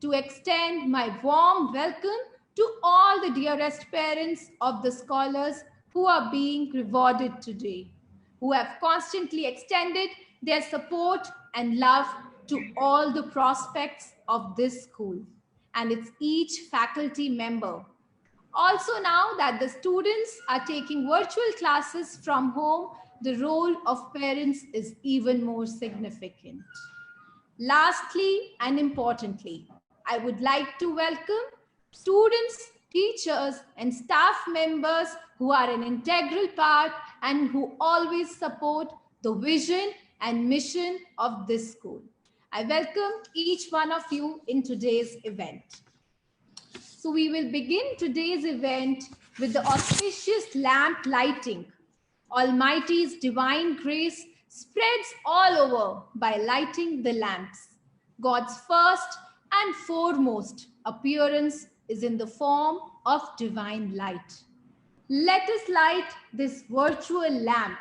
to extend my warm welcome to all the dearest parents of the scholars who are being rewarded today, who have constantly extended their support and love to all the prospects of this school and its each faculty member. Also, now that the students are taking virtual classes from home, the role of parents is even more significant. Lastly and importantly, I would like to welcome students, teachers, and staff members who are an integral part and who always support the vision and mission of this school. I welcome each one of you in today's event. So we will begin today's event with the auspicious lamp lighting. Almighty's divine grace spreads all over by lighting the lamps. God's first and foremost appearance is in the form of divine light. Let us light this virtual lamp.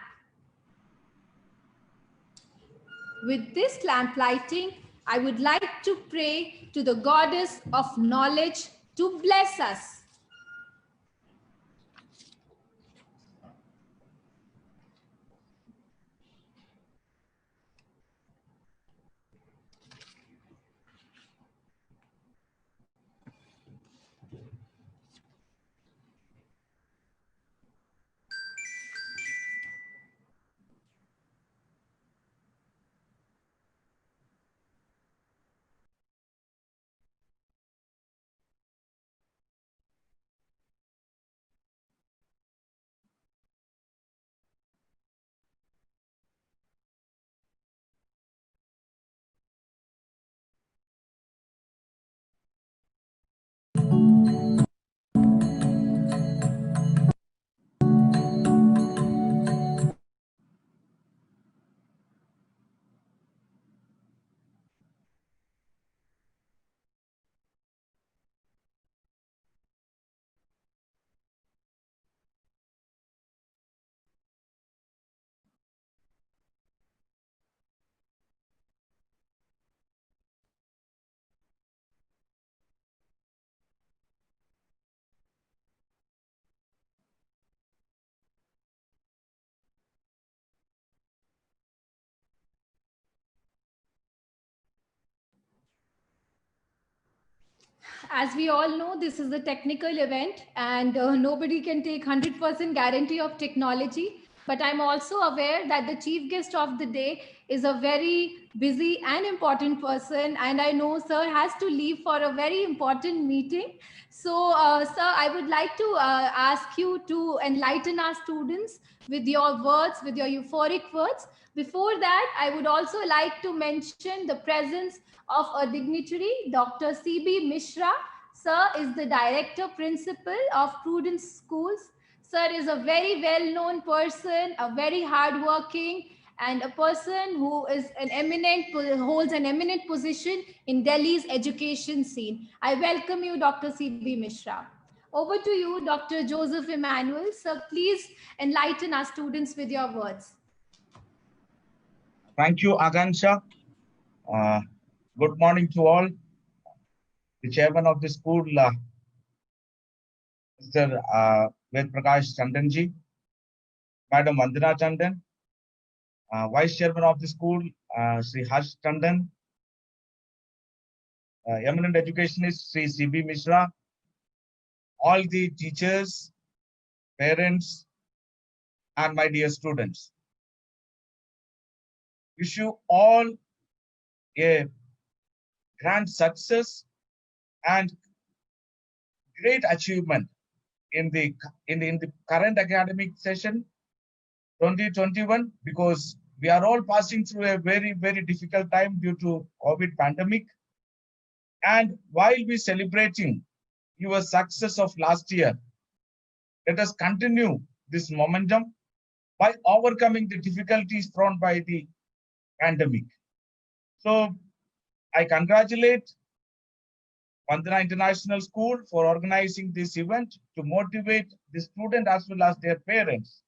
With this lamp lighting, I would like to pray to the goddess of knowledge to bless us. As we all know, this is a technical event and nobody can take 100% guarantee of technology. But I'm also aware that the chief guest of the day is a very busy and important person. And I know sir has to leave for a very important meeting. So, sir, I would like to ask you to enlighten our students with your words, with your euphoric words. Before that, I would also like to mention the presence of a dignitary, Dr. C.B. Mishra. Sir is the Director Principal of Prudence Schools. Sir is a very well-known person, a very hardworking, and a person who is holds an eminent position in Delhi's education scene. I welcome you, Dr. C.B. Mishra. Over to you, Dr. Joseph Emmanuel. Sir, please enlighten our students with your words. Thank you, Akansha. Good morning to all. The chairman of the school, Mr. Ved Prakash Chandanji, Madam Vandana Chandan, Vice Chairman of the school, Sri Harsh Chandan, eminent educationist, Sri C.B. Mishra, all the teachers, parents, and my dear students. Wish you all a grand success and great achievement in the current academic session 2021, because we are all passing through a very, very difficult time due to COVID pandemic. And while we celebrating your success of last year, let us continue this momentum by overcoming the difficulties thrown by the pandemic. So I congratulate Vandana International School for organizing this event to motivate the student as well as their parents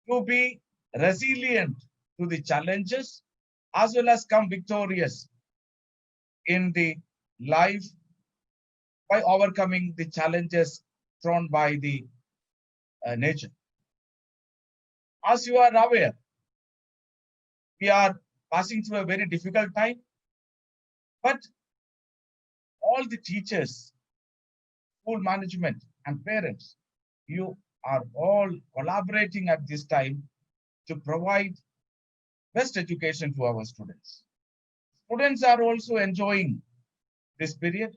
to be resilient to the challenges as well as come victorious in the life by overcoming the challenges thrown by the nature. As you are aware, we are passing through a very difficult time, but all the teachers, school management, and parents, you are all collaborating at this time to provide best education to our students. Students are also enjoying this period,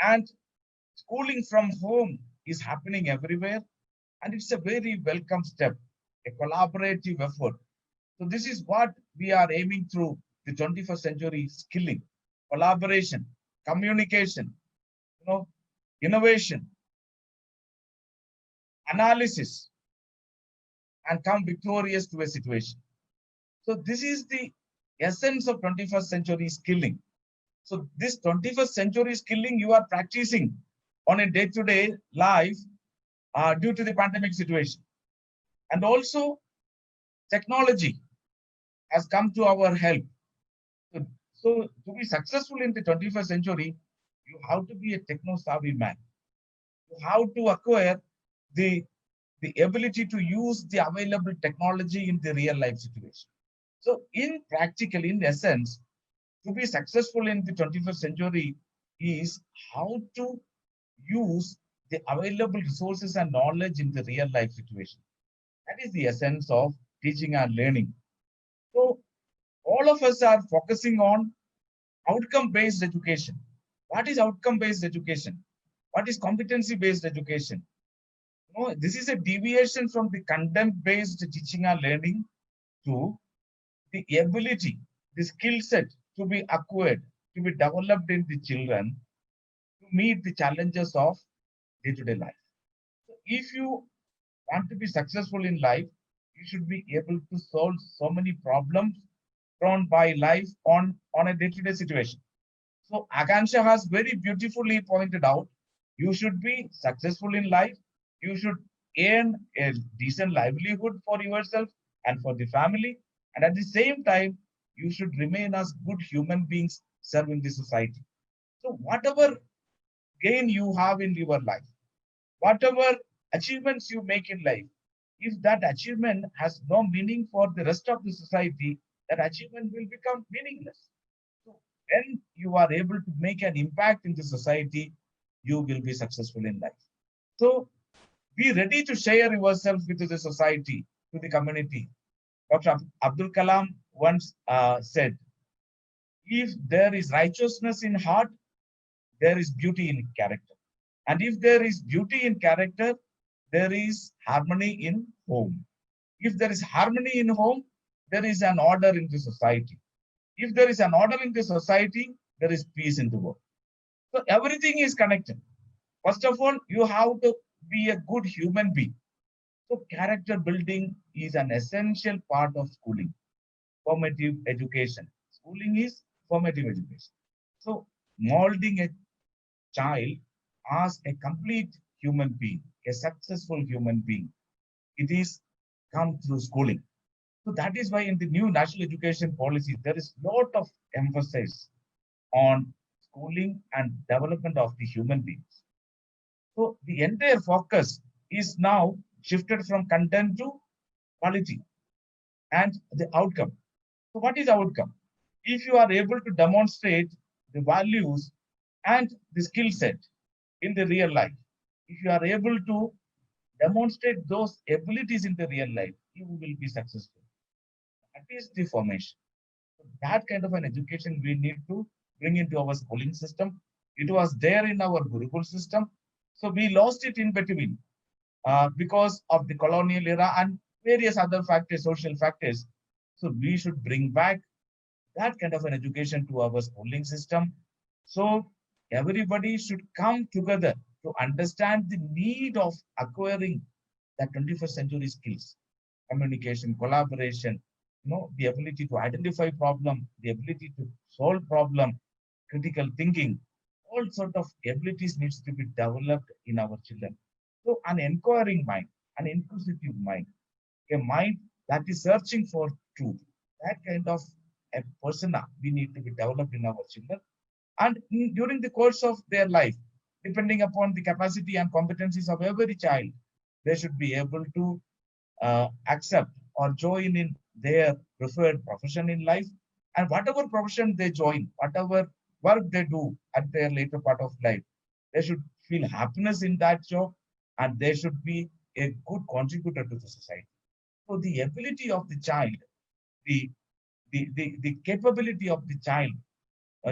and schooling from home is happening everywhere, and it's a very welcome step, a collaborative effort. So this is what we are aiming through the 21st century skilling, collaboration, communication, innovation, analysis, and come victorious to a situation. So this is the essence of 21st century skilling. So this 21st century skilling you are practicing on a day-to-day life due to the pandemic situation. And also technology has come to our help. So to be successful in the 21st century, you have to be a techno-savvy man. You have to acquire the ability to use the available technology in the real life situation. So in practical, in essence, to be successful in the 21st century is how to use the available resources and knowledge in the real life situation. That is the essence of teaching and learning. So all of us are focusing on outcome-based education. What is outcome-based education? What is competency-based education? This is a deviation from the content-based teaching and learning to the ability, the skill set to be acquired, to be developed in the children to meet the challenges of day-to-day life. So if you want to be successful in life, you should be able to solve so many problems thrown by life on a day-to-day situation. So Akansha has very beautifully pointed out, you should be successful in life. You should earn a decent livelihood for yourself and for the family. And at the same time, you should remain as good human beings serving the society. So whatever gain you have in your life, whatever achievements you make in life, if that achievement has no meaning for the rest of the society, that achievement will become meaningless. So when you are able to make an impact in the society, you will be successful in life. So be ready to share yourself with the society, to the community. Dr. Abdul Kalam once said, if there is righteousness in heart, there is beauty in character. And if there is beauty in character, there is harmony in home. If there is harmony in home, there is an order in the society. If there is an order in the society, there is peace in the world. So everything is connected. First of all, you have to be a good human being. So character building is an essential part of schooling, formative education. Schooling is formative education. So molding a child as a complete human being, a successful human being, it is come through schooling. So that is why in the new national education policy, there is a lot of emphasis on schooling and development of the human beings. So the entire focus is now shifted from content to quality and the outcome. So what is outcome? If you are able to demonstrate the values and the skill set in the real life, if you are able to demonstrate those abilities in the real life, you will be successful. That is the formation. So that kind of an education we need to bring into our schooling system. It was there in our Gurukul system. So we lost it in between because of the colonial era and various other factors, social factors. So we should bring back that kind of an education to our schooling system. So everybody should come together to understand the need of acquiring the 21st century skills, communication, collaboration, the ability to identify problem, the ability to solve problem, critical thinking, all sort of abilities needs to be developed in our children. So an inquiring mind, an inquisitive mind, a mind that is searching for truth, that kind of a persona we need to be developed in our children. And during the course of their life, depending upon the capacity and competencies of every child, they should be able to accept or join in their preferred profession in life. And whatever profession they join, whatever work they do at their later part of life, they should feel happiness in that job, and they should be a good contributor to the society. So the ability of the child, the the capability of the child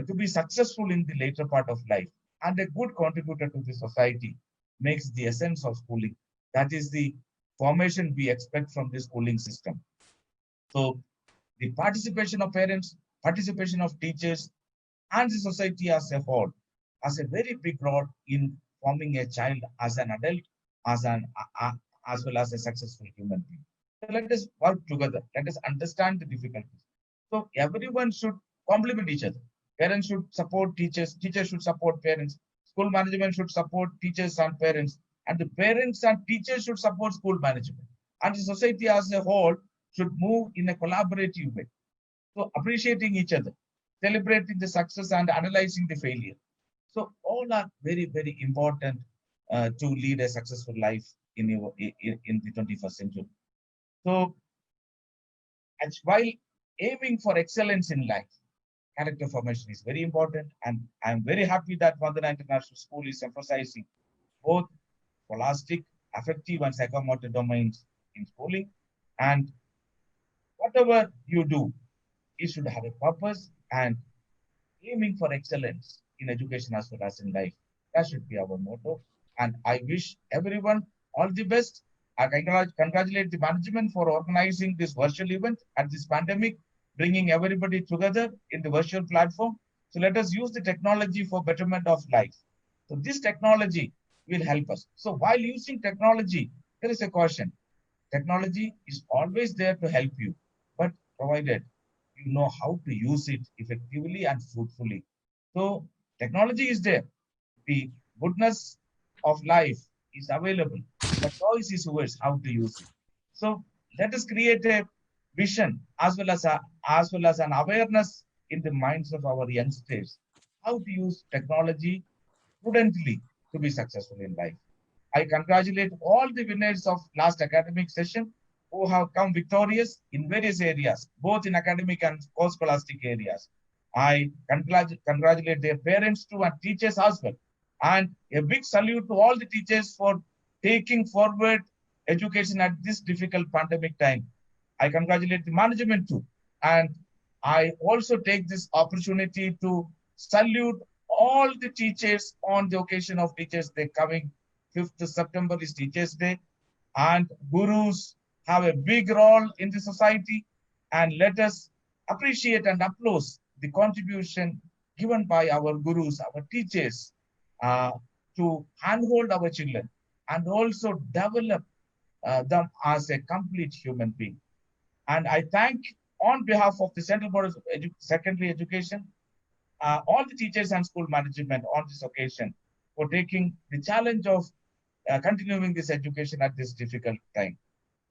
to be successful in the later part of life and a good contributor to the society makes the essence of schooling. That is the formation we expect from the schooling system. So the participation of parents, participation of teachers, and the society as a whole has a very big role in forming a child as an adult, as an as well as a successful human being. So let us work together. Let us understand the difficulties. So everyone should complement each other. Parents should support teachers. Teachers should support parents. School management should support teachers and parents. And the parents and teachers should support school management. And the society as a whole should move in a collaborative way. So appreciating each other, celebrating the success and analyzing the failure. So all are very, very important to lead a successful life in the 21st century. So while aiming for excellence in life, character formation is very important. And I'm very happy that Vandana International School is emphasizing both scholastic, affective, and psychomotor domains in schooling. And whatever you do, it should have a purpose and aiming for excellence in education as well as in life. That should be our motto. And I wish everyone all the best. I congratulate the management for organizing this virtual event at this pandemic, bringing everybody together in the virtual platform. So let us use the technology for betterment of life. So this technology will help us. So while using technology, there is a caution. Technology is always there to help you, but provided you know how to use it effectively and fruitfully. So technology is there. The goodness of life is available. The choice is yours how to use it. So let us create a vision as well as an awareness in the minds of our youngsters how to use technology prudently to be successful in life. I congratulate all the winners of last academic session who have come victorious in various areas, both in academic and scholastic areas. I congratulate their parents too and teachers as well. And a big salute to all the teachers for taking forward education at this difficult pandemic time. I congratulate the management too. And I also take this opportunity to salute all the teachers on the occasion of Teachers' Day coming 5th September is Teachers' Day. And gurus have a big role in the society. And let us appreciate and applaud the contribution given by our gurus, our teachers, to handhold our children and also develop them as a complete human being. And I thank on behalf of the Central Board of Secondary Education, all the teachers and school management on this occasion for taking the challenge of continuing this education at this difficult time.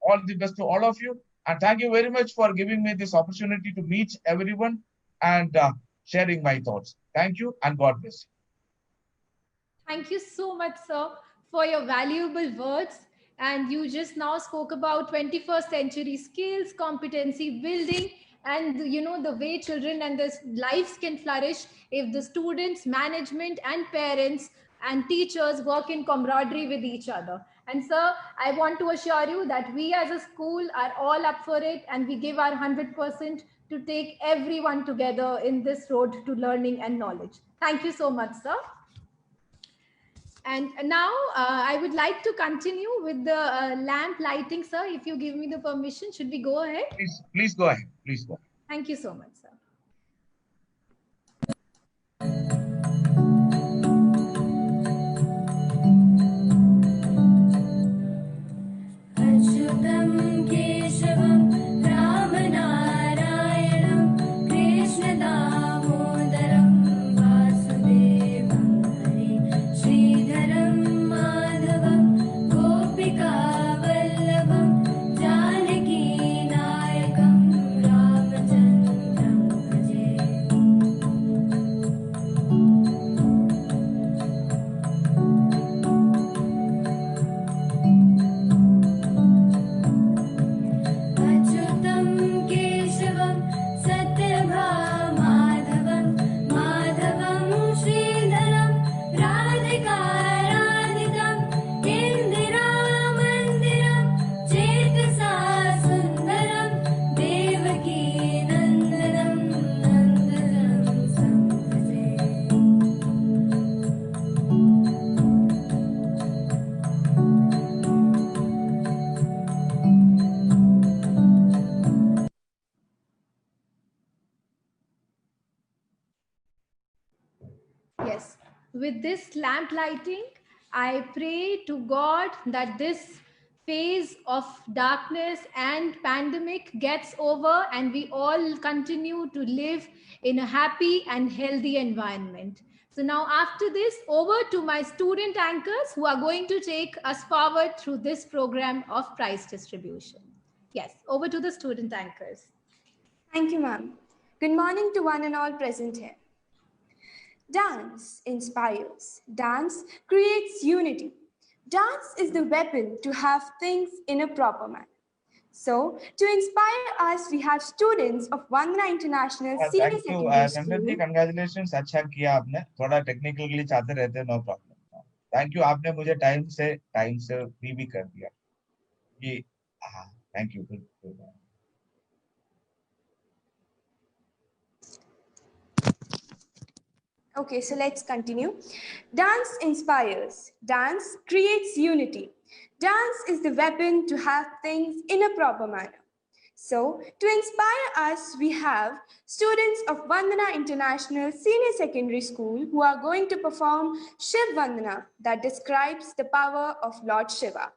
All the best to all of you. And thank you very much for giving me this opportunity to meet everyone and sharing my thoughts. Thank you and God bless you. Thank you so much, sir, for your valuable words. And you just now spoke about 21st century skills, competency building, and the way children and their lives can flourish if the students, management, and parents and teachers work in camaraderie with each other. And sir, I want to assure you that we as a school are all up for it, and we give our 100% to take everyone together in this road to learning and knowledge. Thank you so much, sir. And now I would like to continue with the lamp lighting, sir. If you give me the permission, should we go ahead? Please go ahead. Please go ahead. Thank you so much, sir. Yes, with this lamp lighting, I pray to God that this phase of darkness and pandemic gets over and we all continue to live in a happy and healthy environment. So now after this, over to my student anchors who are going to take us forward through this program of prize distribution. Yes, over to the student anchors. Thank you, ma'am. Good morning to one and all present here. Dance inspires. Dance creates unity. Dance is the weapon to have things in a proper manner. So, to inspire us, we have students of Vandana International Senior Thank you, Secondary Chandan ji. School. Congratulations, अच्छा किया आपने. थोड़ा technical glitch आते रहते हैं, no problem. Thank you, आपने मुझे time से भी कर दिया. ये हाँ, thank you. Okay, so let's continue. Dance inspires. Dance creates unity. Dance is the weapon to have things in a proper manner. So, to inspire us, we have students of Vandana International Senior Secondary School who are going to perform Shiv Vandana that describes the power of Lord Shiva.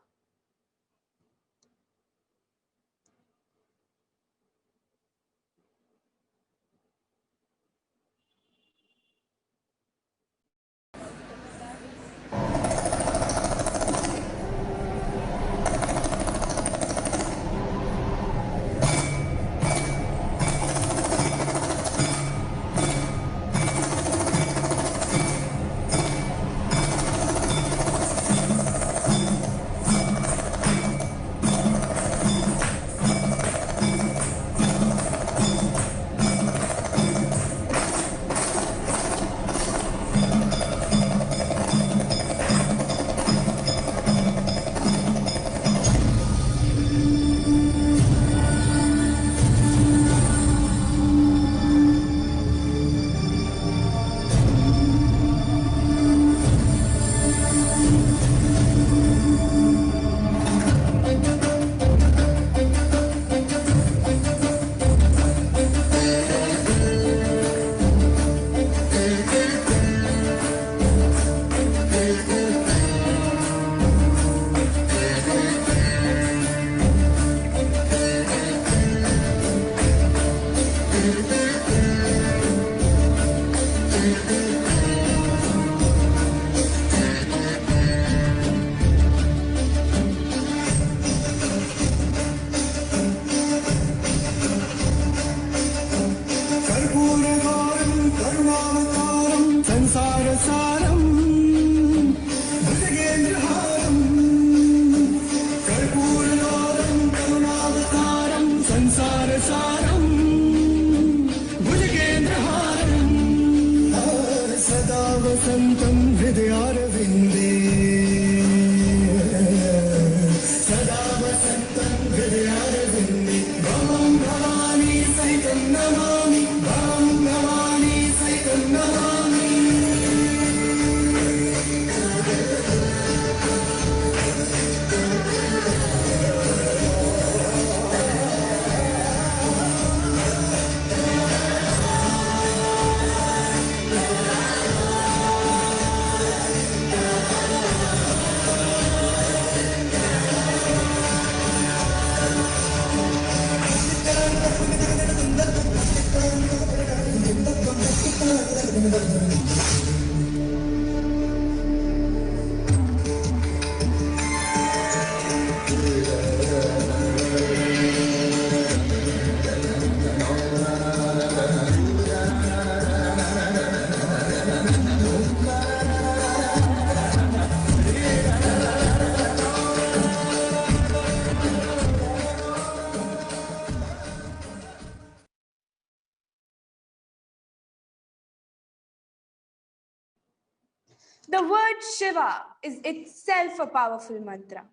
The word Shiva is itself a powerful mantra.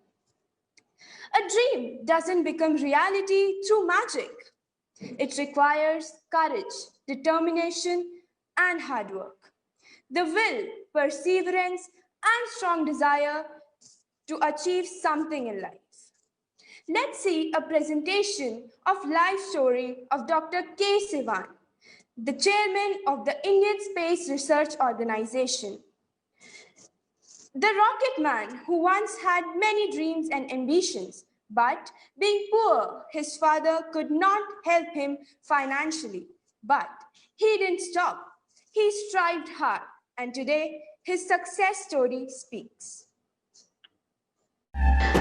A dream doesn't become reality through magic. It requires courage, determination, and hard work. The will, perseverance, and strong desire to achieve something in life. Let's see a presentation of life story of Dr. K. Sivan. the chairman of the Indian Space Research Organization. The rocket man who once had many dreams and ambitions, but being poor, his father could not help him financially. But he didn't stop. He strived hard, and today his success story speaks.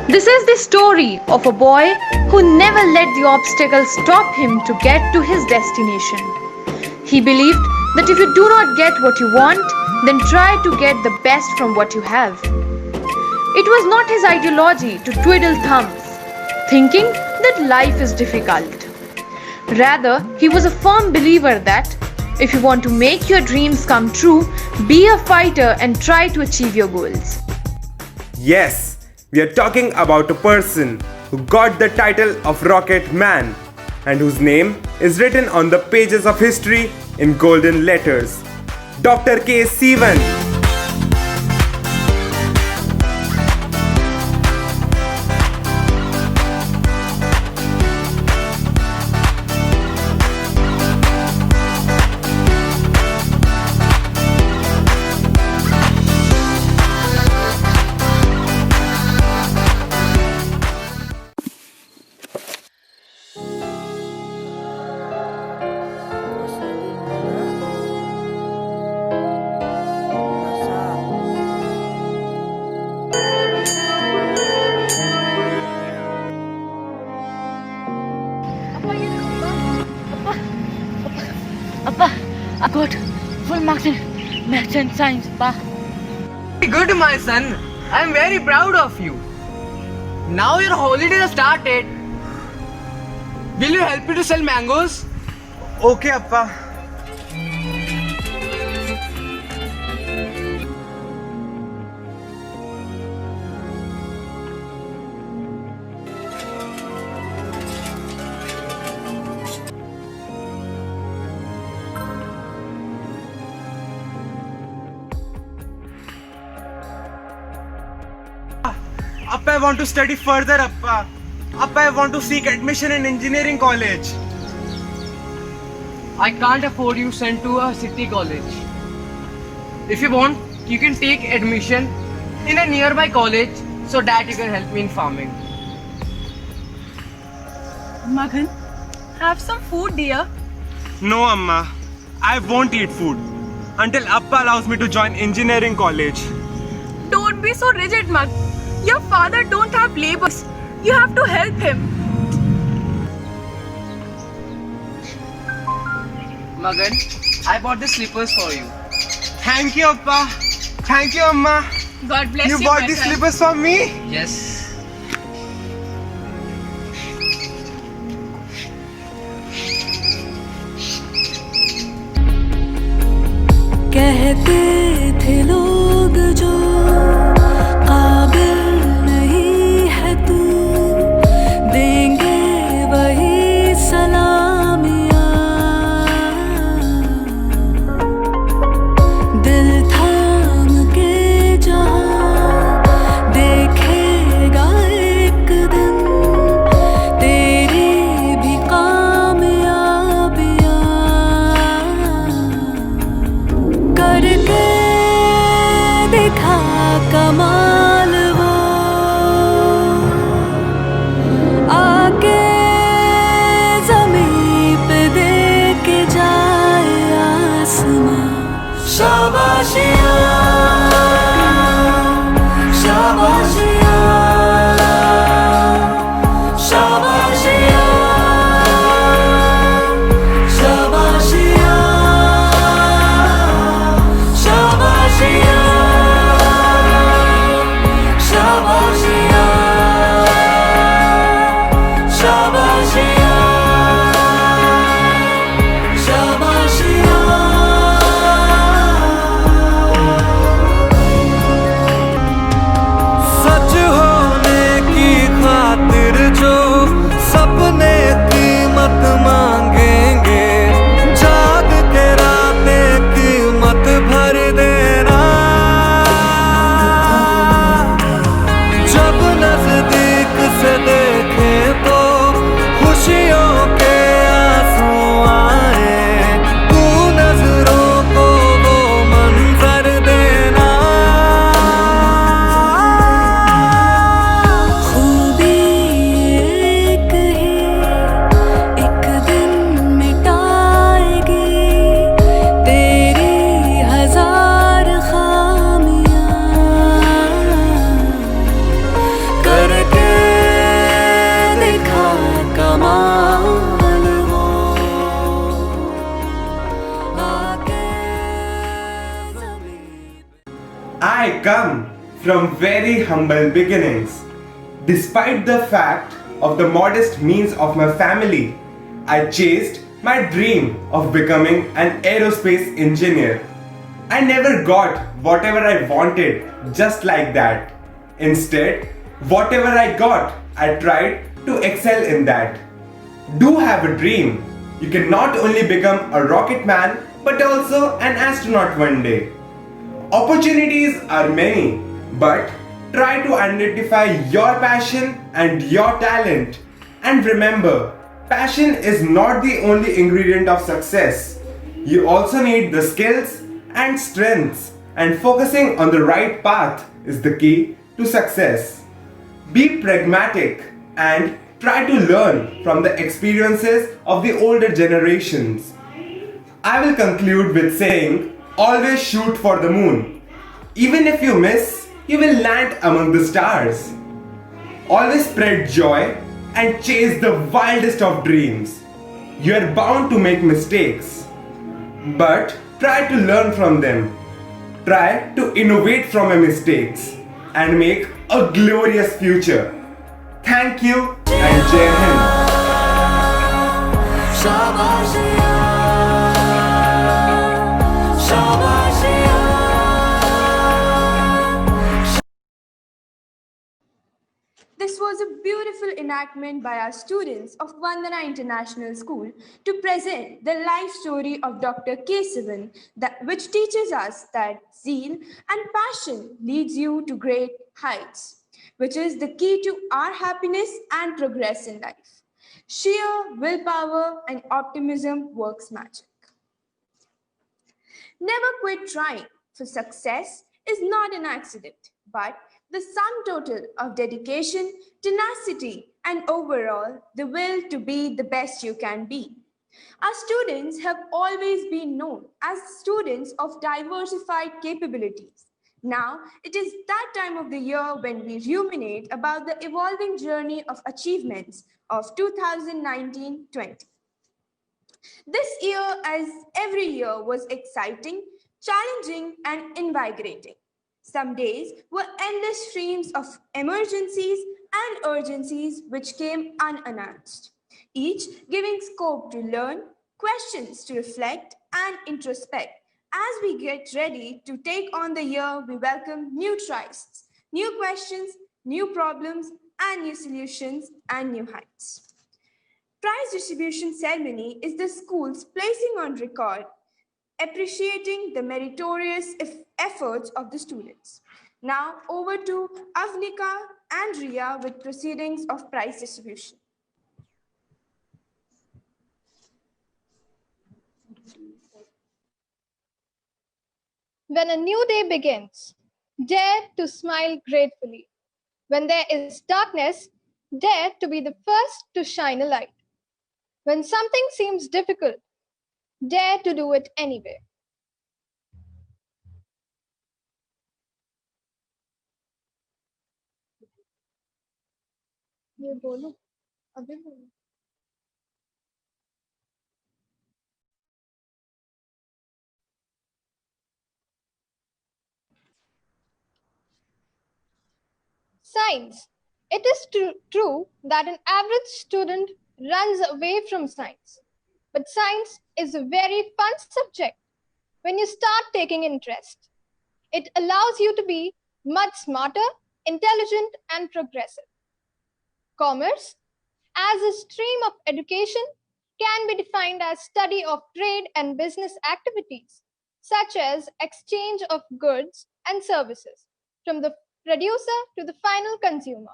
This is the story of a boy who never let the obstacles stop him to get to his destination. He believed that if you do not get what you want, then try to get the best from what you have. It was not his ideology to twiddle thumbs, thinking that life is difficult. Rather, he was a firm believer that if you want to make your dreams come true, be a fighter and try to achieve your goals. Yes, we are talking about a person who got the title of Rocket Man and whose name is written on the pages of history in golden letters. Dr. K. Sivan. Appa, I got full marks in maths and science, Pa. Very good, my son. I am very proud of you. Now your holidays have started. Will you help me to sell mangoes? Okay, Appa. Appa, I want to study further, Appa. Appa, I want to seek admission in engineering college. I can't afford you sent to a city college. If you want, you can take admission in a nearby college so that you can help me in farming. Magan, have some food, dear. No, Amma. I won't eat food until Appa allows me to join engineering college. Don't be so rigid, Mag. Your father don't have labors. You have to help him. Magan, I bought the slippers for you. Thank you, Appa. Thank you, Amma. God bless you. You bought my these son. slippers for me? Yes. कहते थे लोग जो काबिल नहीं है तू, देंगे वही सलामियाँ। दिल थाम के जहाँ देखेगा एक दिन तेरी भी कामयाबियाँ। करके दिखा कमाल वो, आके ज़मीं पे दे के जाए आसमां। शाबाशियाँ, शाबाशियाँ, शाबाशियाँ, शाबाशियाँ, शाबाशियाँ, शाबाशियाँ, शाबाशियाँ, शाबाशियाँ। I come from very humble beginnings. Despite the fact of the modest means of my family, I chased my dream of becoming an aerospace engineer. I never got whatever I wanted just like that. Instead, whatever I got, I tried to excel in that. Do have a dream. You can not only become a rocket man but also an astronaut one day. Opportunities are many, but try to identify your passion and your talent. And remember, passion is not the only ingredient of success. You also need the skills and strengths, and focusing on the right path is the key to success. Be pragmatic and try to learn from the experiences of the older generations. I will conclude with saying always shoot for the moon. Even if you miss, you will land among the stars. Always spread joy and chase the wildest of dreams. You are bound to make mistakes, but try to learn from them. Try to innovate from your mistakes and make a glorious future. Thank you and Jai Hind. शाबाशिया शाबाशिया This was a beautiful enactment by our students of Vandana International School to present the life story of Dr. Kesavan, which teaches us that zeal and passion leads you to great heights, which is the key to our happiness and progress in life. Sheer willpower and optimism works magic. Never quit trying, for success is not an accident, but the sum total of dedication, tenacity, and overall the will to be the best you can be. Our students have always been known as students of diversified capabilities. Now, it is that time of the year when we ruminate about the evolving journey of achievements of 2019-20. This year, as every year, was exciting, challenging, and invigorating. Some days were endless streams of emergencies and urgencies which came unannounced, each giving scope to learn, questions to reflect, and introspect. As we get ready to take on the year, we welcome new tries, new questions, new problems, and new solutions and new heights. Prize distribution ceremony is the school's placing on record, appreciating the meritorious efforts of the students. Now over to Avnika and Ria with proceedings of prize distribution. When a new day begins, dare to smile gratefully. When there is darkness, dare to be the first to shine a light. When something seems difficult, dare to do it anyway. ये बोलो, अभी बोलो. Science. It is true that an average student runs away from science. But science is a very fun subject when you start taking interest. It allows you to be much smarter, intelligent, and progressive. Commerce, as a stream of education, can be defined as study of trade and business activities, such as exchange of goods and services from the producer to the final consumer.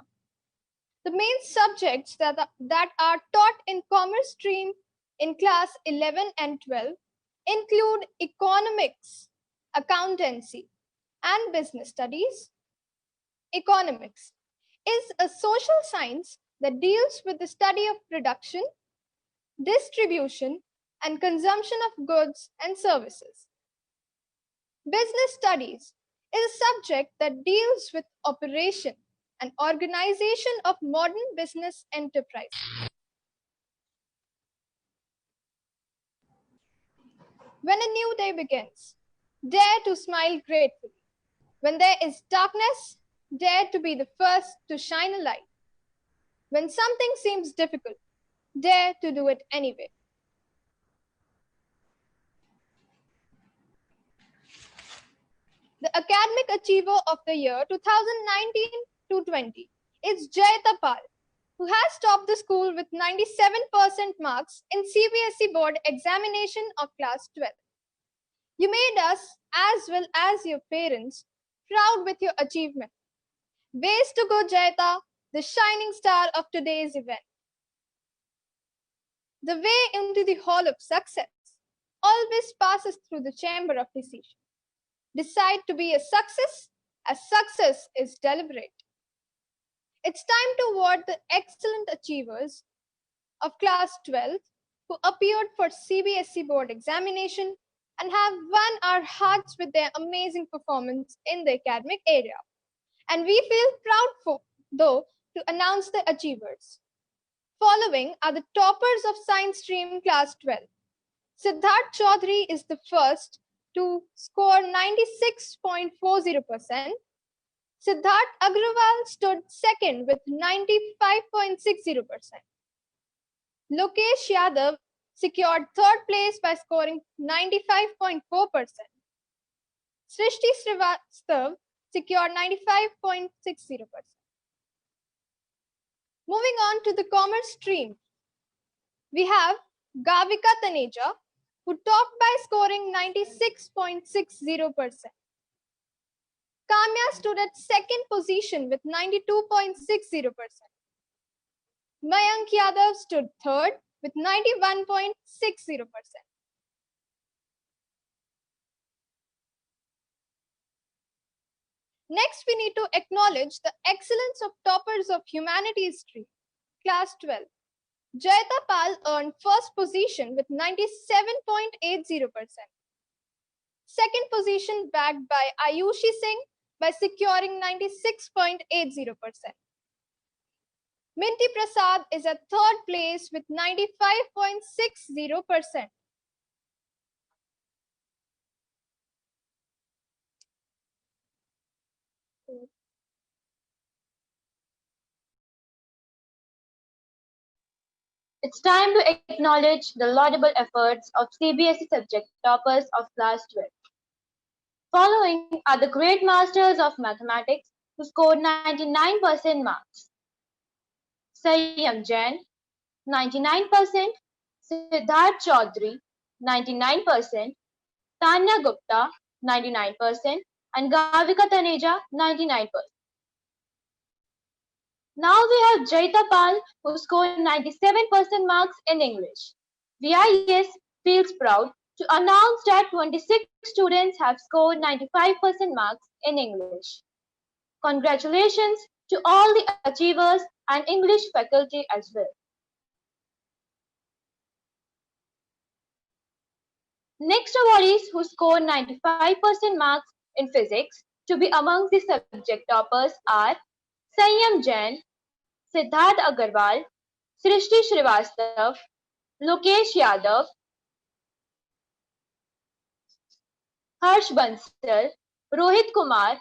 The main subjects that are taught in commerce stream in class 11 and 12 include economics, accountancy, and business studies. Economics is a social science that deals with the study of production, distribution, and consumption of goods and services. Business studies is a subject that deals with operation and organization of modern business enterprise. When a new day begins, dare to smile gratefully. When there is darkness, dare to be the first to shine a light. When something seems difficult, dare to do it anyway. The Academic Achiever of the Year 2019-20 is Jayata Pal, who has topped the school with 97% marks in CBSE board examination of class 12. You made us, as well as your parents, proud with your achievement. Ways to go, Jayata, the shining star of today's event. The way into the hall of success always passes through the chamber of decision. Decide to be a success, as success is deliberate. It's time to award the excellent achievers of class 12 who appeared for CBSE board examination and have won our hearts with their amazing performance in the academic area. And we feel proud, though, to announce the achievers. Following are the toppers of science stream class 12. Siddharth Chaudhary is the first to score 96.40%. Siddharth Agrawal stood second with 95.60%. Lokesh Yadav secured third place by scoring 95.4%. Srishti Srivastav secured 95.60%. Moving on to the commerce stream, we have Gavika Taneja, who topped by scoring 96.60%. Kamya stood at second position with 92.60%. Mayank Yadav stood third with 91.60%. Next, we need to acknowledge the excellence of toppers of humanities stream, class 12. Jayata Pal earned first position with 97.80%. Second position bagged by Ayushi Singh by securing 96.80%. Minty Prasad is at third place with 95.60%. It's time to acknowledge the laudable efforts of CBSE subject toppers of class 12. Following are the great masters of mathematics who scored 99% marks. Sayyam Jain, 99%, Siddharth Chaudhary, 99%, Tanya Gupta, 99%, and Gavika Taneja, 99%. Now we have Jayata Pal, who scored 97% marks in English. VIS feels proud to announce that 26 students have scored 95% marks in English. Congratulations to all the achievers and English faculty as well. Next awardees who scored 95% marks in physics to be among the subject toppers are Sayyam Jain, Siddharth Agarwal, Srishti Srivastav, Lokesh Yadav, Harsh Bansal, Rohit Kumar,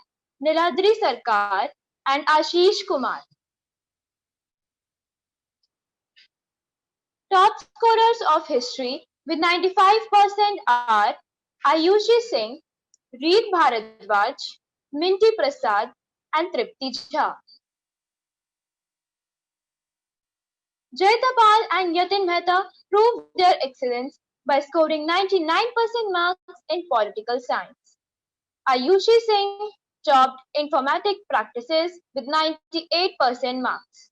Niladri Sarkar, and Ashish Kumar. Top scorers of history with 95% are Ayushi Singh, Reed Bharadwaj, Minty Prasad, and Tripti Jha. Jayata Pal and Yatin Mehta proved their excellence by scoring 99% marks in political science. Ayushi Singh topped informatic practices with 98% marks.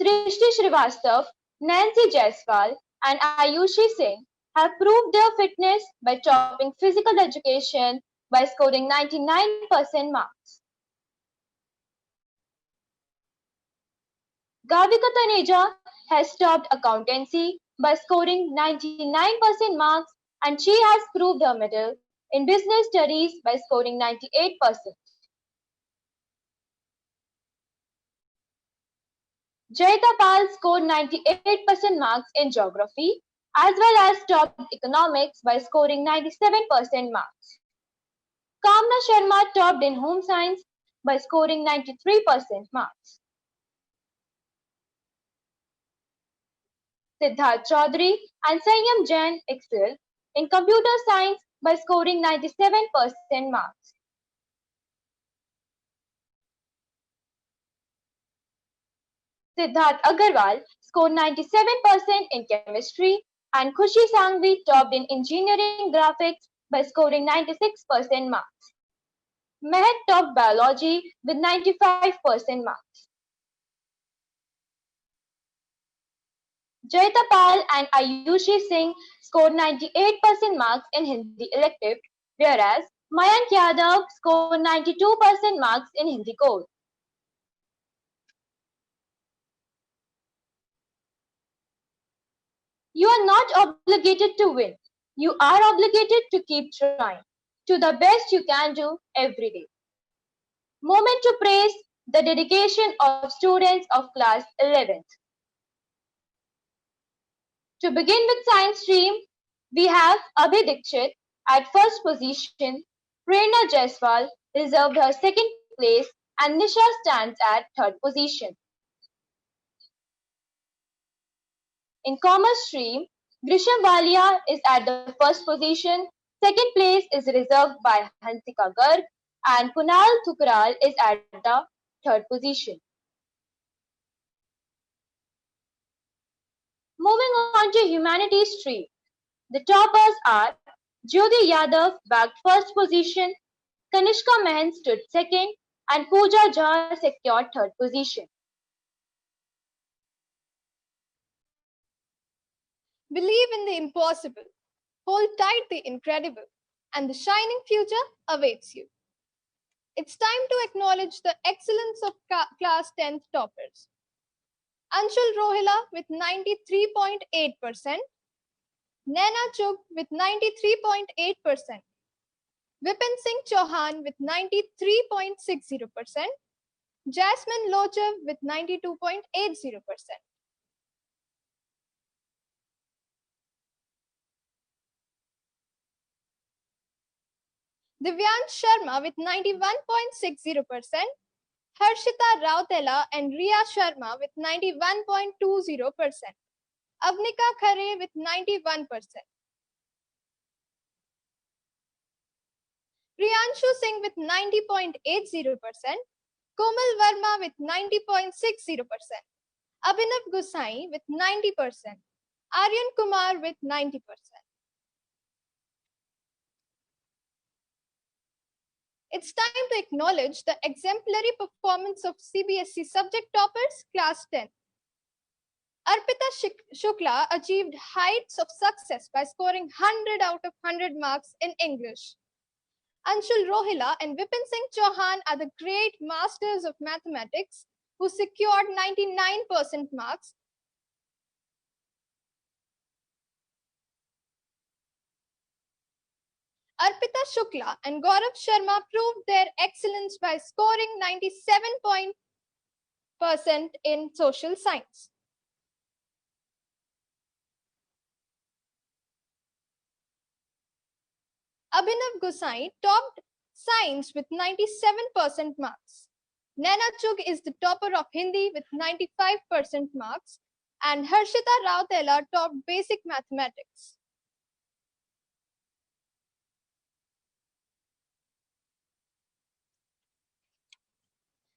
Srishti Srivastav, Nancy Jaiswal, and Ayushi Singh have proved their fitness by topping physical education by scoring 99% marks. Gavika Taneja has topped accountancy by scoring 99% marks, and she has proved her mettle in business studies by scoring 98%. Jayata Pal scored 98% marks in geography as well as topped economics by scoring 97% marks. Kamna Sharma topped in home science by scoring 93% marks. Siddharth Chaudhary and Sanyam Jain excelled in computer science by scoring 97% marks. Siddharth Agarwal scored 97% in chemistry and Khushi Sangvi topped in engineering graphics by scoring 96% marks. Mehak topped biology with 95% marks. Jayita Pal and Ayushi Singh scored 98% marks in Hindi elective, whereas Mayank Yadav scored 92% marks in Hindi core. You are not obligated to win. You are obligated to keep trying to the best you can do every day. Moment to praise the dedication of students of class 11th. To begin with science stream, we have Abhi Dikshit at first position, Prerna Jaiswal reserved her second place and Nisha stands at third position. In commerce stream, Grisham Walia is at the first position, second place is reserved by Hansika Garg and Kunal Thukral is at the third position. Moving on to humanities stream, the toppers are Jyoti Yadav bagged first position, Kanishka Mehan stood second, and Pooja Jha secured third position. Believe in the impossible, hold tight the incredible, and the shining future awaits you. It's time to acknowledge the excellence of class 10th toppers. Anshul Rohila with 93.8%, Naina Chugh with 93.8%, Vipin Singh Chauhan with 93.60%, Jasmine Lochav with 92.80%. Divyansh Sharma with 91.60%, Harshita Rautela and Riya Sharma with 91.20%, Avnika Khare with 91%, Priyanshu Singh with 90.80%, Komal Verma with 90.60%, Abhinav Gusai with 90%, Aryan Kumar with 90%. It's time to acknowledge the exemplary performance of CBSE subject toppers, class 10. Arpita Shukla achieved heights of success by scoring 100 out of 100 marks in English. Anshul Rohila and Vipin Singh Chauhan are the great masters of mathematics who secured 99% marks. Arpita Shukla and Gaurav Sharma proved their excellence by scoring 97% in social science. Abhinav Gusai topped science with 97% marks. Naina Chugh is the topper of Hindi with 95% marks, and Harshita Rautela topped basic mathematics.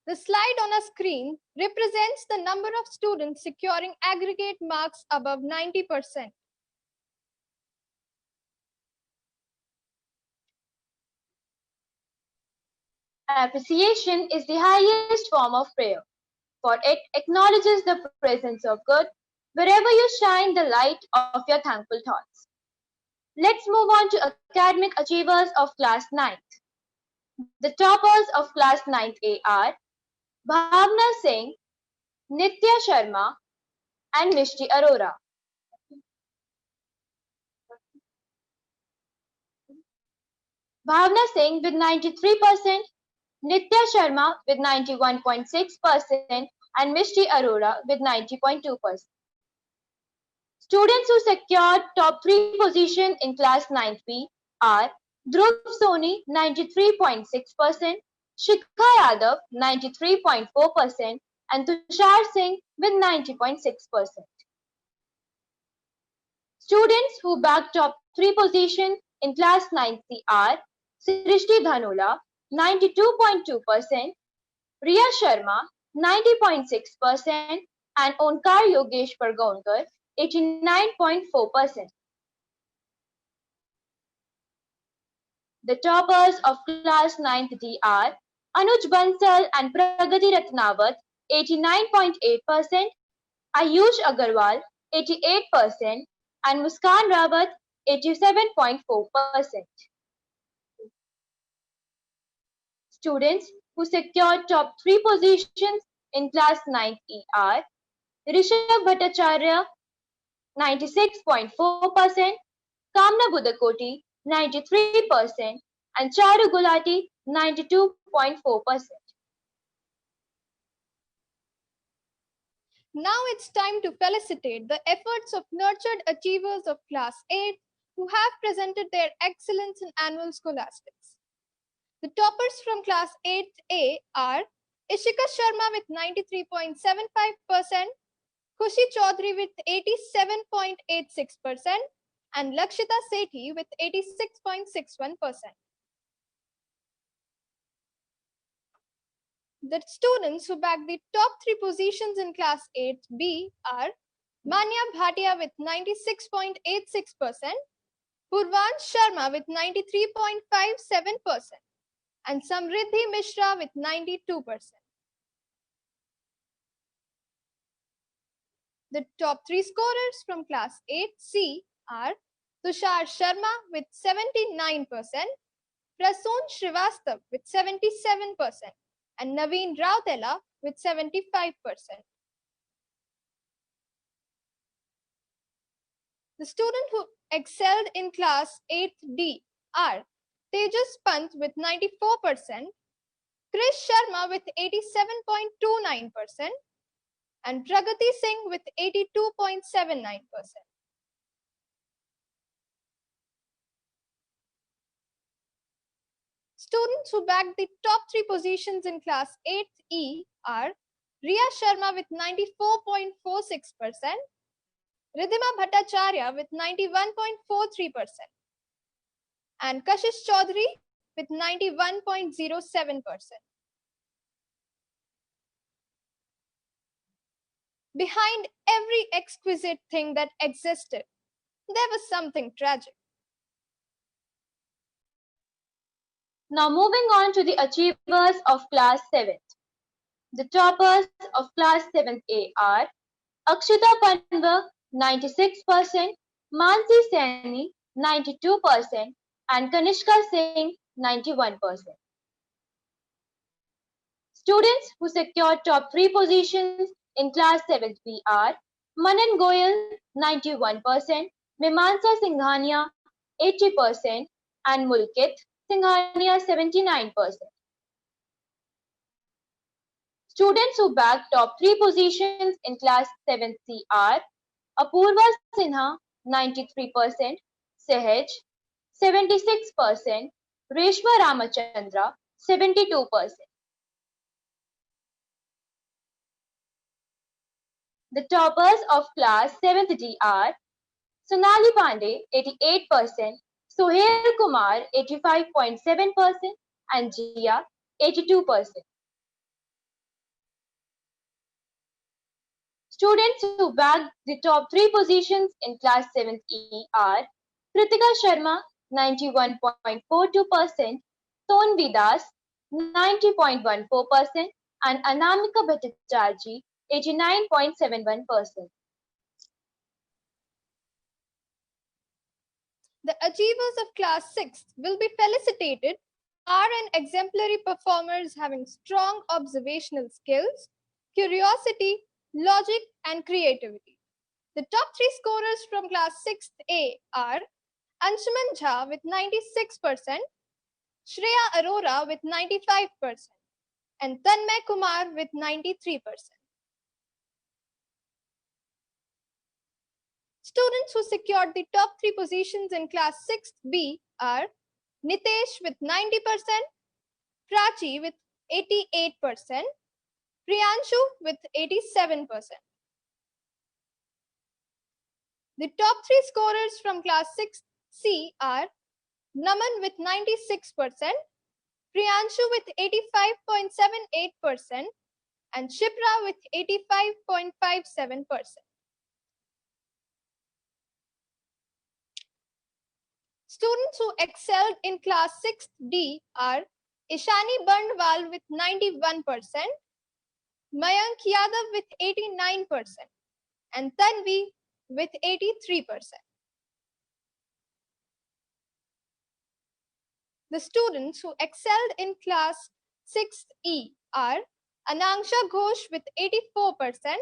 The slide on a screen represents the number of students securing aggregate marks above 90%. Appreciation is the highest form of prayer, for it acknowledges the presence of good wherever you shine the light of your thankful thoughts. Let's move on to academic achievers of class 9th. The toppers of class 9th A are Bhavna Singh, Nitya Sharma, and Mishti Arora. Bhavna Singh with 93%, Nitya Sharma with 91.6%, and Mishti Arora with 90.2%. Students who secured top 3 position in class 9th B are Dhruv Soni 93.6%, Shikha Yadav 93.4% and Tushar Singh with 90.6%. Students who bagged top 3 positions in class 9th C are Srishti Dhanola 92.2%, Riya Sharma 90.6% and Onkar Yogesh Pargaonkar 89.4%. The toppers of class 9th D are Anuj Bansal and Pragati Ratnawat 89.8%, Ayush Agarwal 88% and Muskan Rawat 87.4%. Students who secured top 3 positions in class 9th E are Rishabh Bhattacharya 96.4%, Kamna Budakoti 93% and Charu Gulati 92.4%. Now it's time to felicitate the efforts of nurtured achievers of class 8 who have presented their excellence in annual scholastics. The toppers from class 8A are Ishika Sharma with 93.75%, Khushi Chaudhary with 87.86% and Lakshita Sethi with 86.61%. The students who bagged the top 3 positions in class 8B are Manya Bhatia with 96.86%, Purvansh Sharma with 93.57% and Samriddhi Mishra with 92%. The top 3 scorers from class 8C are Tushar Sharma with 79%, Prasoon Srivastav with 77% and Naveen Rautela with 75%. The students who excelled in class 8D are Tejas Pant with 94%, Krish Sharma with 87.29% and Pragati Singh with 82.79%. Students who bagged the top 3 positions in class 8E are Riya Sharma with 94.46%, Ridhima Bhattacharya with 91.43% and Kashish Chaudhary with 91.07%. Behind every exquisite thing that existed, there was something tragic. Now moving on to the achievers of class 7th. The toppers of class 7th A are Akshita Panva 96%, Mansi Saini 92% and Kanishka Singh 91%. Students who secured top 3 positions in class 7th B are Manan Goyal 91%, Mimansa Singhania 80% and Mulkit Singhania 79%. Students who bagged top 3 positions in class 7th C are Apurva Sinha 93%, Sehaj 76%, Reshma Ramachandra 72%. The toppers of class 7th D are Sonali Pandey 88%, Sohail Kumar 85.7% and Jia 82%. Students who bagged the top 3 positions in class 7th E are Kritika Sharma 91.42%, Tonvi Das 90.14% and Anamika Bhattacharjee 89.71%. The achievers of class 6 will be felicitated are an exemplary performers having strong observational skills, curiosity, logic and creativity. The top 3 scorers from class 6th A are Anshuman Jha with 96%, Shreya Arora with 95% and Tanmay Kumar with 93%. Students who secured the top 3 positions in class 6B are Nitesh with 90%, Prachi with 88%, Priyanshu with 87%. The top 3 scorers from class 6C are Naman with 96%, Priyanshu with 85.78%, and Shipra with 85.57%. Students who excelled in class 6D are Ishani Bandwal with 91%, Mayank Yadav with 89%, and Tanvi with 83%. The students who excelled in class 6E are Anangsha Ghosh with 84%,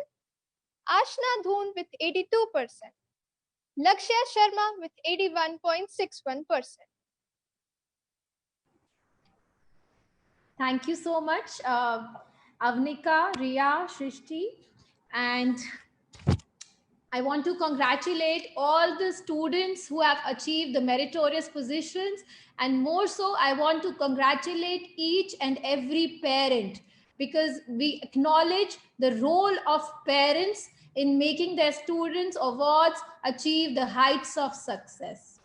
Ashna Dhun with 82%, Lakshya Sharma with 81.61%. Thank you so much, Avnika, Riya, Shrishti, and I want to congratulate all the students who have achieved the meritorious positions, and more so, I want to congratulate each and every parent, because we acknowledge the role of parents in making their students or wards achieve the heights of success.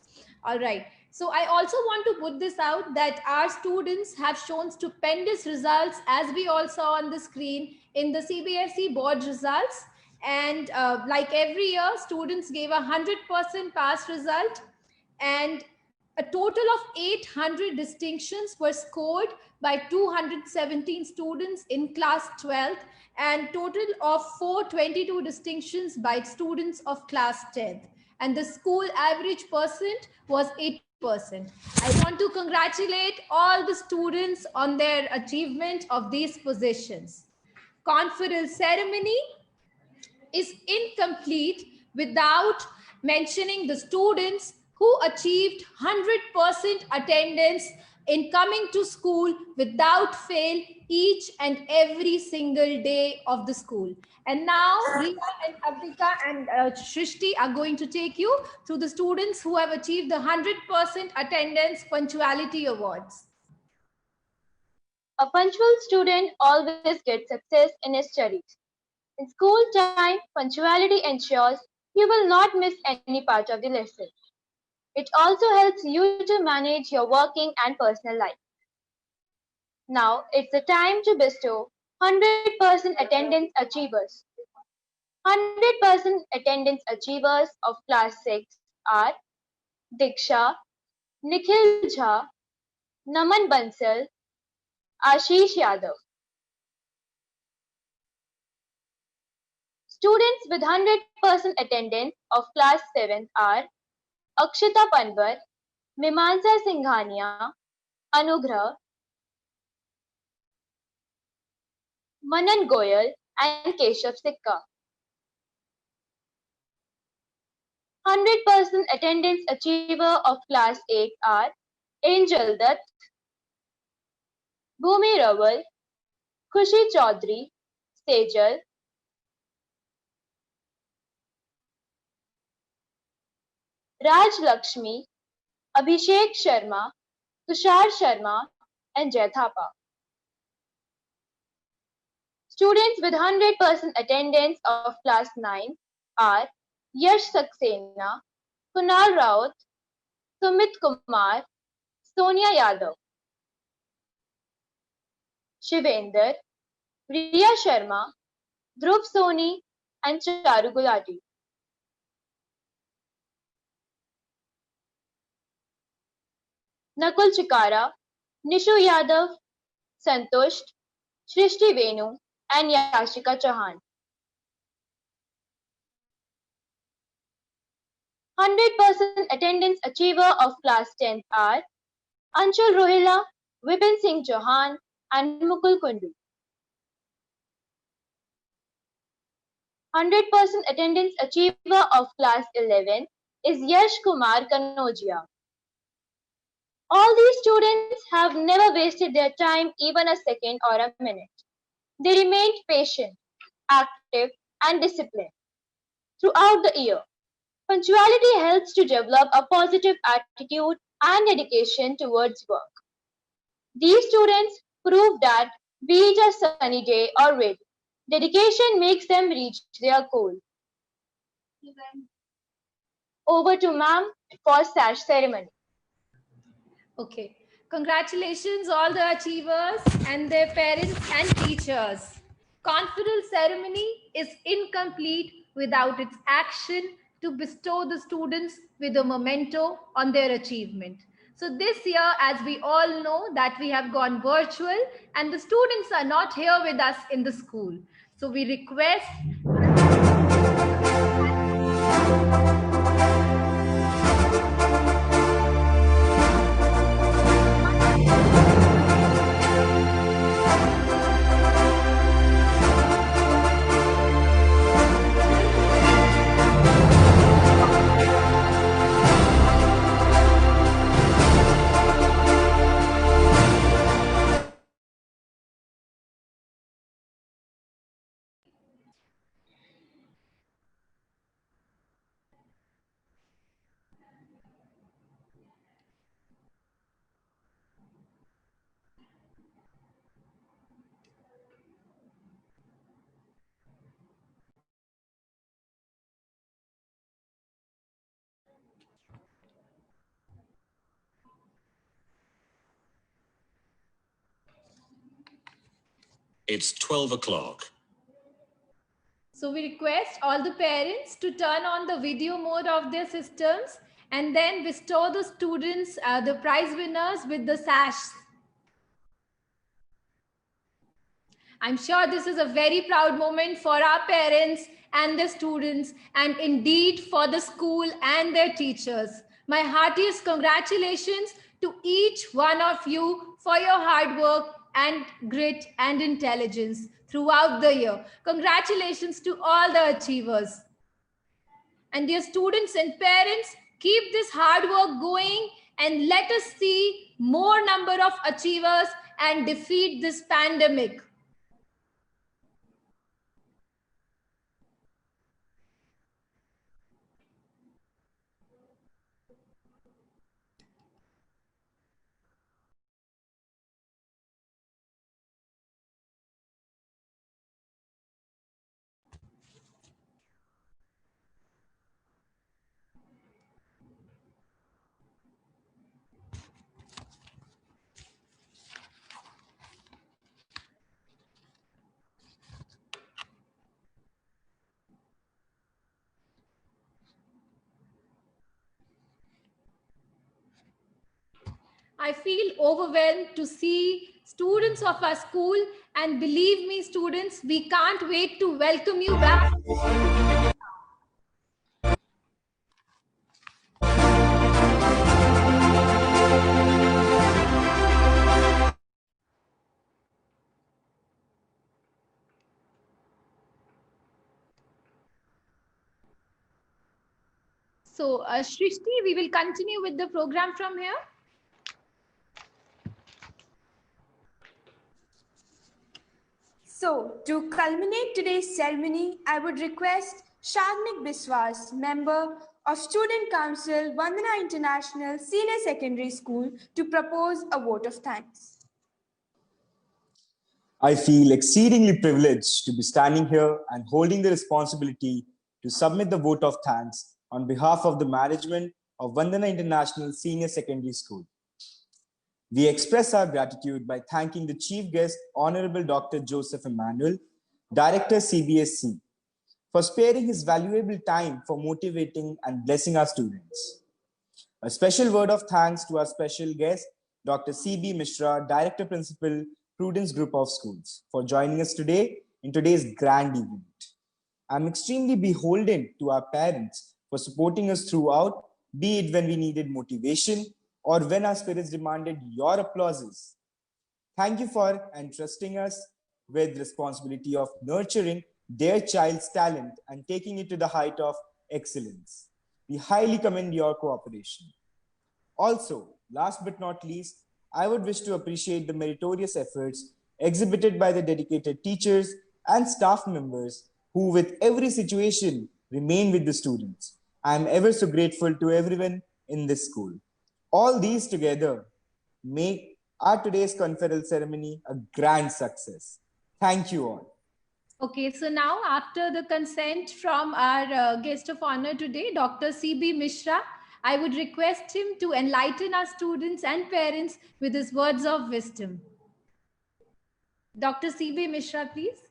All right. So I also want to put this out that our students have shown stupendous results, as we all saw on the screen, in the CBSE board results. And like every year, students gave 100% pass result, and a total of 800 distinctions were scored by 217 students in class 12th, and total of 422 distinctions by students of class 10th. And the school average percent was 80%. I want to congratulate all the students on their achievement of these positions. Conferral ceremony is incomplete without mentioning the students who achieved 100% attendance in coming to school without fail each and every single day of the school. And now Riya and Abdika and Shrishti are going to take you through the students who have achieved the 100% attendance punctuality awards. A punctual student always gets success in his studies. In school time, punctuality ensures you will not miss any part of the lesson. It also helps you to manage your working and personal life. Now it's the time to bestow 100% attendance achievers. 100% attendance achievers of class 6 are Diksha, Nikhil Jha, Naman Bansal, Ashish Yadav. Students with 100% attendance of class 7 are Akshita Panwar, Mimansa Singhania, Anugrah, Manan Goyal, and Keshav Sikka. 100% attendance achiever of class 8 are Angel Dutt, Bhumi Rawal, Khushi Chaudhary, Sejal, Raj Lakshmi, Abhishek Sharma, Tushar Sharma, and Jai Thapa. Students with 100% attendance of class 9 are Yash Saxena, Kunal Raut, Sumit Kumar, Sonia Yadav, Shivender, Riya Sharma, Dhruv Soni, and Charu Gulati. Nakul Chikara, Nishu Yadav, Santusht, Shrishti Venu, and Yashika Chauhan. 100% attendance achiever of class 10 are Anshul Rohila, Vipin Singh Chauhan, and Mukul Kundu. 100% attendance achiever of class 11 is Yash Kumar Kanojia. All these students have never wasted their time even a second or a minute. They remained patient, active, and disciplined throughout the year. Punctuality helps to develop a positive attitude and dedication towards work. These students prove that, be it a sunny day or rainy, dedication makes them reach their goal. Over to ma'am for sash ceremony. Okay. Congratulations all the achievers and their parents and teachers. Conferral ceremony is incomplete without its action to bestow the students with a memento on their achievement. So this year, as we all know that we have gone virtual and the students are not here with us in the school. So we request It's 12 o'clock. So we request all the parents to turn on the video mode of their systems and then bestow the students, the prize winners with the sash. I'm sure this is a very proud moment for our parents and the students and indeed for the school and their teachers. My heartiest congratulations to each one of you for your hard work and grit and intelligence throughout the year. Congratulations to all the achievers. And dear students and parents, keep this hard work going and let us see more number of achievers and defeat this pandemic. I feel overwhelmed to see students of our school, and believe me, students, we can't wait to welcome you back. So, Shrishti, we will continue with the program from here. So, to culminate today's ceremony, I would request Shagnik Biswas, member of Student Council, Vandana International Senior Secondary School, to propose a vote of thanks. I feel exceedingly privileged to be standing here and holding the responsibility to submit the vote of thanks on behalf of the management of Vandana International Senior Secondary School. We express our gratitude by thanking the Chief Guest, Honorable Dr. Joseph Emmanuel, Director CBSC, for sparing his valuable time for motivating and blessing our students. A special word of thanks to our special guest, Dr. C.B. Mishra, Director Principal, Prudence Group of Schools, for joining us today in today's grand event. I'm extremely beholden to our parents for supporting us throughout, be it when we needed motivation or when our spirits demanded your applauses. Thank you for entrusting us with the responsibility of nurturing their child's talent and taking it to the height of excellence. We highly commend your cooperation. Also, last but not least, I would wish to appreciate the meritorious efforts exhibited by the dedicated teachers and staff members who, with every situation, remain with the students I am ever so grateful to everyone in this school. All these together make our today's conferral ceremony a grand success. Thank you all. Okay, so now after the consent from our guest of honor today, Dr. C.B. Mishra, I would request him to enlighten our students and parents with his words of wisdom. Dr. C.B. Mishra, please.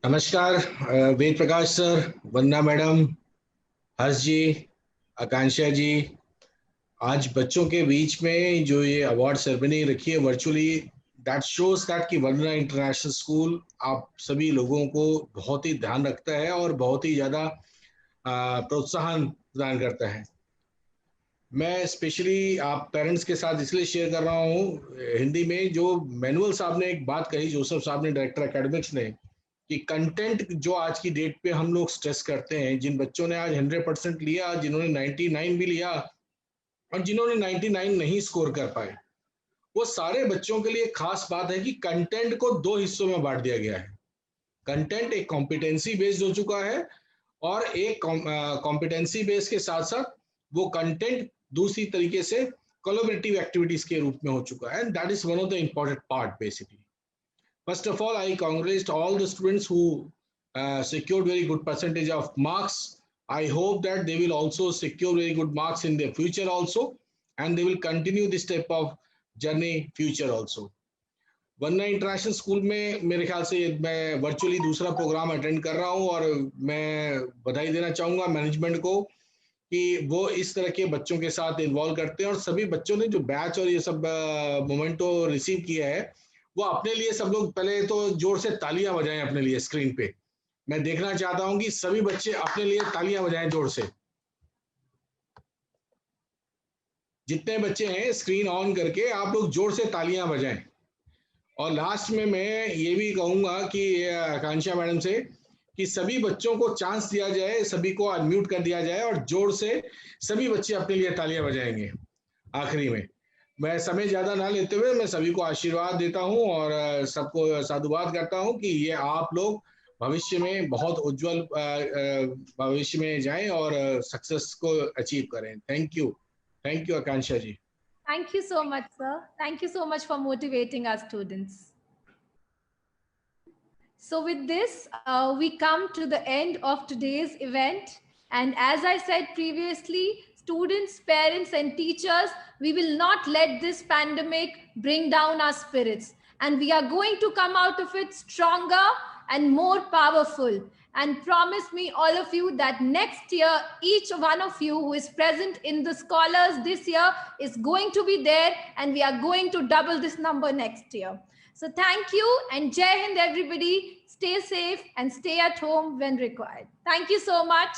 नमस्कार Ved Prakash sir, वंदना madam, हर्ष जी, आकांक्षा जी। आज बच्चों के बीच में जो ये award ceremony रखी है virtually, that shows that कि वंदना इंटरनेशनल स्कूल आप सभी लोगों को बहुत ही ध्यान रखता है और बहुत ही ज़्यादा प्रोत्साहन प्रदान करता है। मैं स्पेशली आप पेरेंट्स के साथ इसलिए शेयर कर रहा हूँ हिंदी में, जो मैनुअल साहब ने एक बात कही, जोसेफ साहब ने, डायरेक्टर एकेडमिक्स ने, कि कंटेंट जो आज की डेट पे हम लोग स्ट्रेस करते हैं, जिन बच्चों ने आज 100% लिया, जिन्होंने 99 भी लिया और जिन्होंने 99 नहीं स्कोर कर पाए, वो सारे बच्चों के लिए खास बात है कि कंटेंट को 2 हिस्सों में बांट दिया गया है। कंटेंट एक कॉम्पिटेंसी बेस्ड हो चुका है और एक कॉम्पिटेंसी बेस्ड के साथ साथ वो कंटेंट दूसरी तरीके से कोलैबोरेटिव एक्टिविटीज के रूप में हो चुका है, and that is one of the important part basically. First of all, I congratulate all the students who secured very good percentage of marks. I hope that they will also secure very good marks in their future also, and they will continue this type of journey future also. Vandana international school में मेरे ख्याल से मैं virtually दूसरा programme attend कर रहा हूँ और मैं बधाई देना चाहूँगा मैनेजमेंट को कि वो इस तरह के बच्चों के साथ इन्वॉल्व करते हैं, और सभी बच्चों ने जो बैच और ये सब मोमेंटो रिसीव किया है, वो अपने लिए सब लोग पहले तो जोर से तालियां बजाएं अपने लिए। स्क्रीन पे मैं देखना चाहता हूं कि सभी बच्चे अपने लिए तालियां बजाएं जोर से। जितने बच्चे हैं स्क्रीन ऑन करके आप लोग जोर से तालियां बजाएं। और लास्ट में मैं ये भी कहूंगा कि आकांक्षा मैडम से कि सभी बच्चों को चांस दिया जाए, सभी को अनम्यूट कर दिया जाए और जोर से सभी बच्चे अपने लिए तालियां बजाएंगे। आखिरी में मैं समय ज्यादा ना लेते हुए मैं सभी को आशीर्वाद देता हूं और सबको साधुवाद करता हूं कि ये आप लोग भविष्य में बहुत उज्जवल भविष्य में जाएं और सक्सेस को अचीव करें। Thank you Akanksha ji. Thank you so much, sir. Thank you so much for motivating our students. So with this, we come to the end of today's event. And as I said previously, students, parents, and teachers, we will not let this pandemic bring down our spirits. And we are going to come out of it stronger and more powerful. And promise me, all of you, that next year, each one of you who is present in the scholars this year is going to be there, and we are going to double this number next year. So thank you, and Jai Hind, everybody. Stay safe and stay at home when required. Thank you so much.